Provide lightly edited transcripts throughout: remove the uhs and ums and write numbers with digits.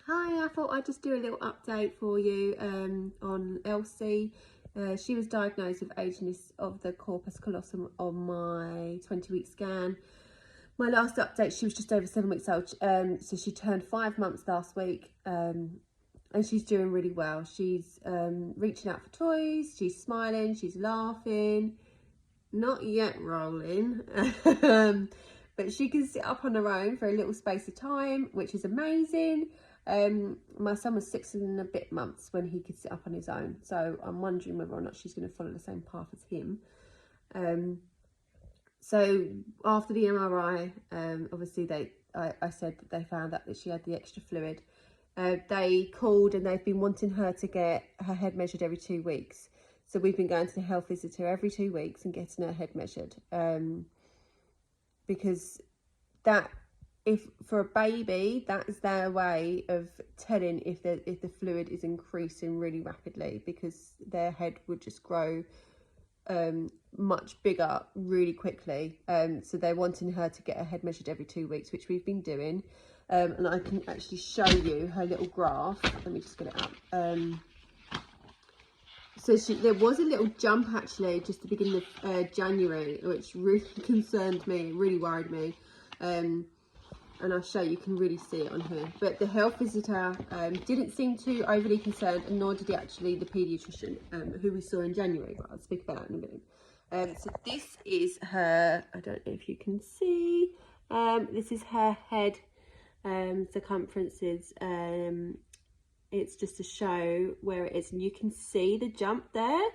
Hi, I thought I'd just do a little update for you on Elsie. She was diagnosed with Agenesis of the Corpus Callosum on my 20-week scan. My last update, she was just over 7 weeks old, so she turned 5 months last week, and she's doing really well. She's reaching out for toys, she's smiling, she's laughing, not yet rolling, but she can sit up on her own for a little space of time, which is amazing. My son was 6 and a bit months when he could sit up on his own, so I'm wondering whether or not she's going to follow the same path as him. So after the MRI, obviously I said that they found out that she had the extra fluid. They called and they've been wanting her to get her head measured every 2 weeks. So we've been going to the health visitor every 2 weeks and getting her head measured, because that, if for a baby, that is their way of telling if the fluid is increasing really rapidly, because their head would just grow much bigger really quickly. So they're wanting her to get her head measured every 2 weeks, which we've been doing. And I can actually show you her little graph. Let me just get it up. So there was a little jump actually just at the beginning of January, which really concerned me, really worried me. And I'll show you can really see it on here. But the health visitor didn't seem too overly concerned, and nor did actually the paediatrician who we saw in January, but I'll speak about that in a minute. So this is her, I don't know if you can see, this is her head circumferences. It's just to show where it is, and you can see the jump there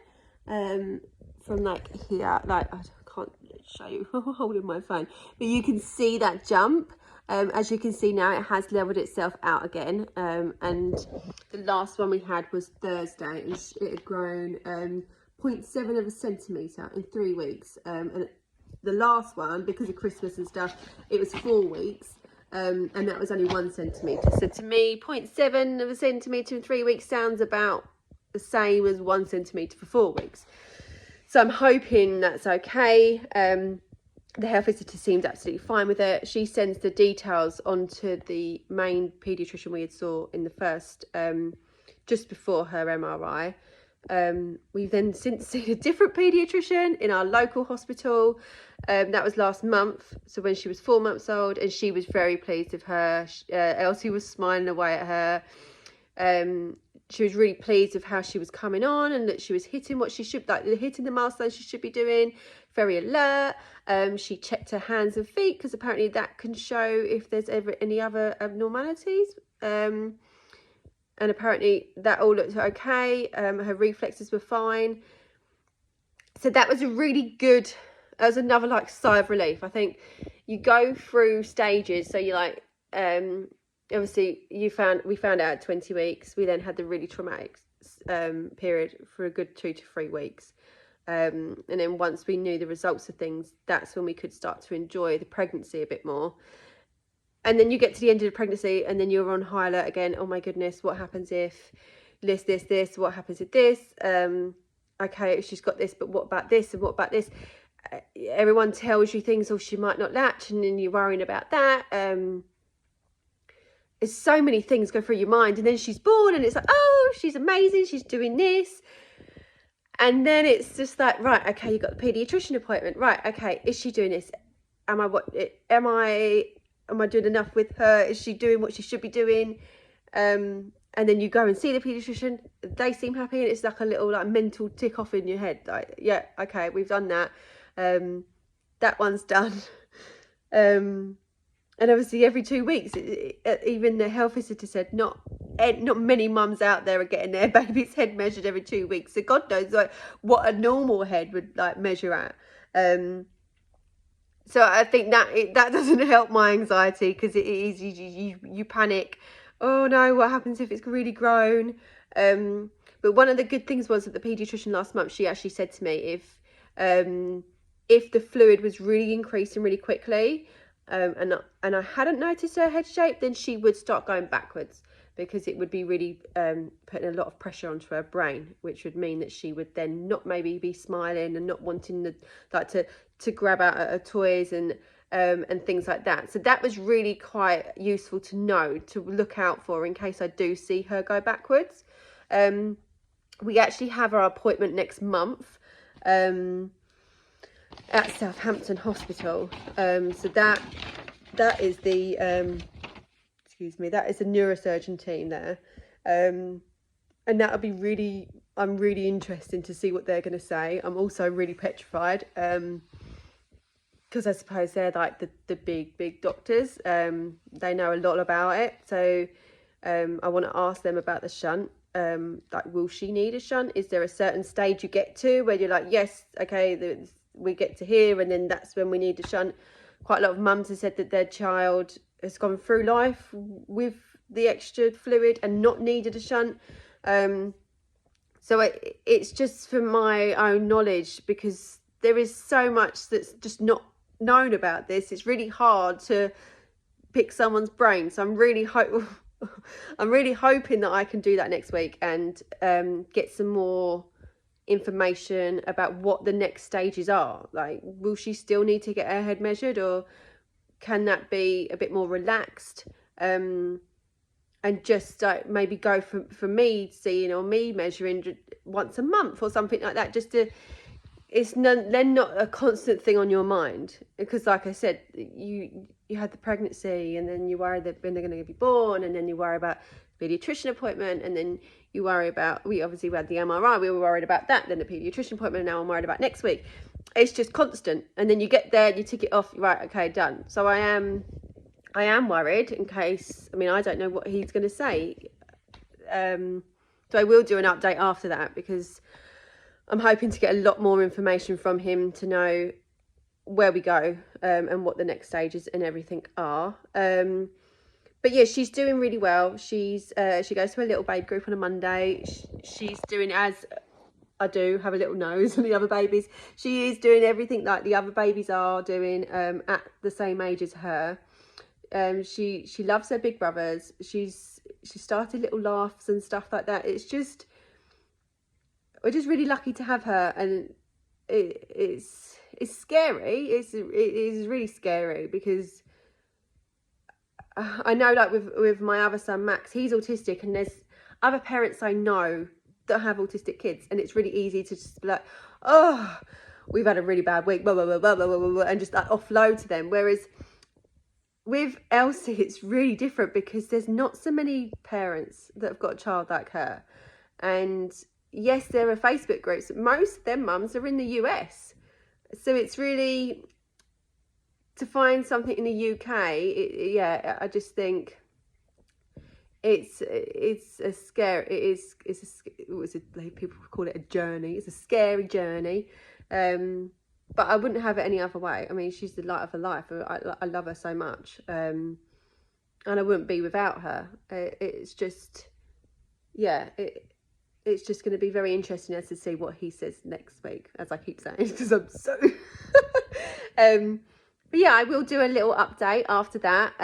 from like here, like I can't show you holding my phone, but you can see that jump. As you can see now, it has leveled itself out again, and the last one we had was Thursday, and it had grown 0.7 of a centimetre in 3 weeks, and the last one, because of Christmas and stuff, it was 4 weeks, and that was only 1 centimetre. So to me, 0.7 of a centimetre in 3 weeks sounds about the same as 1 centimetre for 4 weeks. So I'm hoping that's okay. The health visitor seemed absolutely fine with it. She sends the details onto the main paediatrician we had saw in the first, just before her MRI. We've then since seen a different paediatrician in our local hospital. That was last month, so when she was 4 months old, and she was very pleased with her. Elsie was smiling away at her. She was really pleased with how she was coming on, and that she was hitting what she should, like hitting the milestones she should be doing. Very alert. She checked her hands and feet, because apparently that can show if there's ever any other abnormalities. And apparently that all looked okay. Her reflexes were fine. So that was a really good, that was another like sigh of relief. I think you go through stages. So you like, obviously we found out at 20 weeks. We then had the really traumatic period for a good 2 to 3 weeks. And then once we knew the results of things, that's when we could start to enjoy the pregnancy a bit more. And then you get to the end of the pregnancy, and then you're on high alert again. Oh my goodness, what happens if this, what happens with this? Okay, she's got this, but what about this, and what about this? Everyone tells you things, or she might not latch, and then you're worrying about that. There's so many things go through your mind, and then she's born, and it's like, oh, she's amazing, she's doing this. And then it's just like, right, okay, you got the paediatrician appointment. Right, okay, is she doing this? Am I doing enough with her? Is she doing what she should be doing? And then you go and see the paediatrician. They seem happy, and it's like a little like mental tick off in your head. Like, yeah, okay, we've done that. That one's done. And obviously every 2 weeks, even the health visitor said not many mums out there are getting their baby's head measured every 2 weeks. So God knows like what a normal head would like measure at. So I think that doesn't help my anxiety, because it is you panic. Oh no, what happens if it's really grown? But one of the good things was that the paediatrician last month, she actually said to me, if the fluid was really increasing really quickly, and I hadn't noticed her head shape, then she would start going backwards, because it would be really putting a lot of pressure onto her brain, which would mean that she would then not maybe be smiling and not wanting to grab out her toys, and and things like that. So that was really quite useful to know, to look out for in case I do see her go backwards. We actually have our appointment next month at Southampton Hospital. So that is the excuse me, that is the neurosurgeon team there, and that'll be really, I'm really interested to see what they're going to say. I'm also really petrified, because I suppose they're like the big doctors. They know a lot about it, so I want to ask them about the shunt. Like, will she need a shunt? Is there a certain stage you get to where you're like, yes, okay, we get to here, and then that's when we need a shunt? Quite a lot of mums have said that their child has gone through life with the extra fluid and not needed a shunt. So it's just for my own knowledge, because there is so much that's just not known about this. It's really hard to pick someone's brain. So I'm really hoping that I can do that next week and get some more information about what the next stages are. Like, will she still need to get her head measured, or can that be a bit more relaxed, and just maybe go for me seeing, or me measuring once a month or something like that, just to, it's then not a constant thing on your mind. Because like I said, you had the pregnancy, and then you worry that when they're going to be born, and then you worry about pediatrician appointment, and then you worry about, we obviously had the MRI, we were worried about that, then the pediatrician appointment, and now I'm worried about next week. It's just constant, and then you get there, you tick it off, right, okay, done. So I am worried in case, I mean, I don't know what he's going to say. So I will do an update after that, because I'm hoping to get a lot more information from him to know where we go, and what the next stages and everything are. But yeah, she's doing really well. She goes to a little babe group on a Monday. She's doing, as I do, have a little nose on the other babies. She is doing everything like the other babies are doing, at the same age as her. She loves her big brothers. She started little laughs and stuff like that. It's just, we're just really lucky to have her, and it's scary. It is really scary, because I know, like with my other son Max, he's autistic, and there's other parents I know that have autistic kids, and it's really easy to just be like, oh, we've had a really bad week, blah blah blah blah blah blah, blah, and just like offload to them. Whereas with Elsie, it's really different, because there's not so many parents that have got a child like her. And yes, there are Facebook groups, but most of them mums are in the US. So it's really, to find something in the UK, yeah, I just think it's a scary, people call it a journey. It's a scary journey. But I wouldn't have it any other way. I mean, she's the light of her life. I love her so much. And I wouldn't be without her. It's just, yeah, it's just going to be very interesting as to see what he says next week, as I keep saying, because I'm so... But yeah, I will do a little update after that.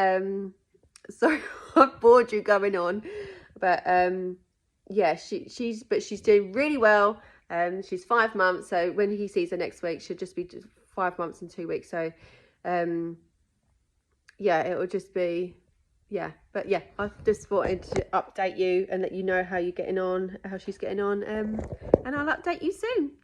Sorry, I've bored you going on. But yeah, she's doing really well. She's 5 months, so when he sees her next week, she'll just be 5 months and 2 weeks. So yeah, it will just be, yeah. But yeah, I just wanted to update you and let you know how you're getting on, how she's getting on, and I'll update you soon.